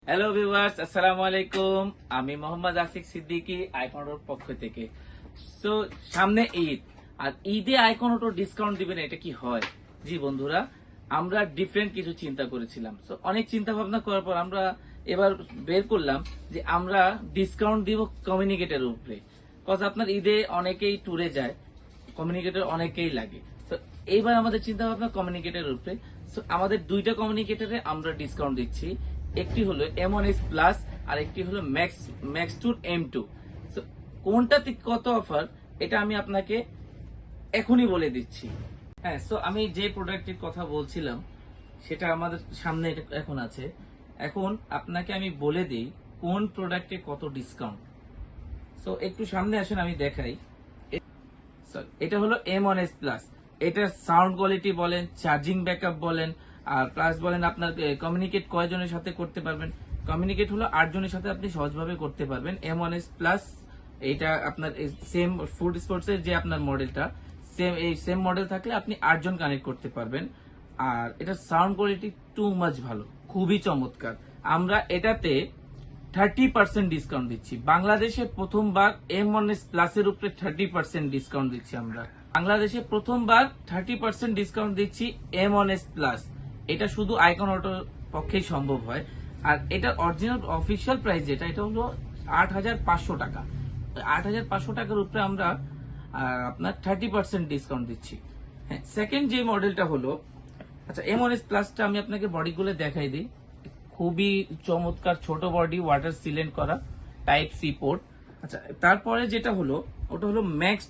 Hello viewers, আসসালামু আলাইকুম। আমি মোহাম্মদ আসিক সিদ্দিকী আইকনের পক্ষ থেকে। সো সামনে ঈদ, আর ঈদে আইকনটো ডিসকাউন্ট দিবেন, এটা কি হয়? জি বন্ধুরা, আমরা ডিফারেন্ট কিছু চিন্তা করেছিলাম। সো অনেক চিন্তা ভাবনা করার পর আমরা এবার বের করলাম যে আমরা ডিসকাউন্ট দিব কমিউনিকেটের উপরে। কজ আপনার ঈদে অনেকেই ট্যুরে যায়, কমিউনিকেটর অনেকেই লাগে। তো এইবার আমাদের চিন্তা ভাবনা কমিউনিকেটরের উপরে। সো আমাদের দুইটা কমিউনিকেটরে আমরা ডিসকাউন্ট দিচ্ছি। একটি হলো M1S প্লাস আর একটি হলো ম্যাক্স টুর M2। সো কোনটাতে কত অফার এটা আমি আপনাকে এখনই বলে দিচ্ছি। হ্যাঁ, সো আমি যে প্রোডাক্টের কথা বলছিলাম সেটা আমাদের সামনে এখন আছে। এখন আপনাকে আমি বলে দিই কোন প্রোডাক্টে কত ডিসকাউন্ট। সো একটু সামনে আসেন, আমি দেখাই। এটা হলো M1S প্লাস। এটার সাউন্ড কোয়ালিটি বলেন, চার্জিং ব্যাকআপ বলেন, আর প্লাস বলেন আপনার কমিউনিকেট কয়জনের সাথে করতে পারবেন। কমিউনিকেট হলো 8 জনের সাথে আপনি সহজভাবে করতে পারবেন। M1S প্লাস এটা আপনার সেম ফুড স্পোর্টস এর যে আপনার মডেলটা, সেম মডেল থাকলে আপনি 8 জন কানেক্ট করতে পারবেন। আর এটার সাউন্ড কোয়ালিটি টু মাচ ভালো, খুবই চমৎকার। আমরা এটাতে 30% ডিসকাউন্ট দিচ্ছি। বাংলাদেশে প্রথমবার M1S প্লাসের উপরে 30% ডিসকাউন্ট দিচ্ছি আমরা। বাংলাদেশে প্রথমবার 30% ডিসকাউন্ট দিচ্ছি M1S প্লাস। এটা শুধু আইকন অটোর পক্ষেই সম্ভব হয়। আর এটা অরিজিনাল অফিসিয়াল প্রাইস যেটা, এটা হলো 8,500 টাকা। 8,500 টাকার উপরে আমরা আপনার 30% ডিসকাউন্ট দিচ্ছি। হ্যাঁ, সেকেন্ড যে মডেলটা হলো, আচ্ছা M1S প্লাসটা আমি আপনাকে বডিগুলো দেখাই দিই। খুবই চমৎকার ছোট বডি, ওয়াটার সিলেন্ট করা, টাইপ সি পোর্ট। আচ্ছা, তারপরে যেটা হলো ওটা হলো ম্যাক্স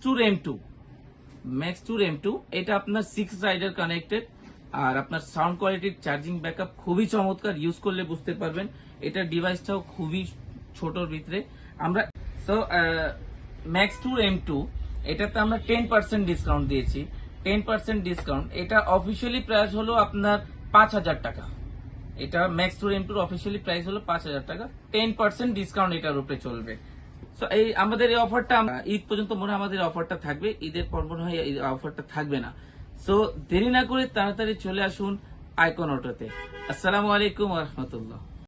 টুর M2। এটা আপনার 6 রাইডার কানেক্টেড। আর আপনার সাউন্ড কোয়ালিটি, চার্জিং ব্যাকআপ খুবই চমৎকার, ইউজ করলে বুঝতে পারবেন। এটার ডিভাইসটাও খুবই ছোটর ভিতরে। আমরা ম্যাক্স টুর M2 এটাতে আমরা 10% ডিসকাউন্ট দিয়েছি। 10% ডিসকাউন্ট, এটা অফিসিয়ালি প্রাইস হলো আপনার 5,000 টাকা। এটা ম্যাক্স টুর M2 অফিসিয়ালি প্রাইস হলো 5,000 টাকা। 10% ডিসকাউন্ট এটার উপরে চলবে। সো এই আমাদের এই অফারটা ঈদ পর্যন্ত মনে হয় আমাদের অফারটা থাকবে। ঈদের পর মনে হয় এই অফারটা থাকবে না। সো দেরি না করে তাড়াতাড়ি চলে আসুন আইকন অটোতে। আসসালামু আলাইকুম ওয়া রাহমাতুল্লাহ।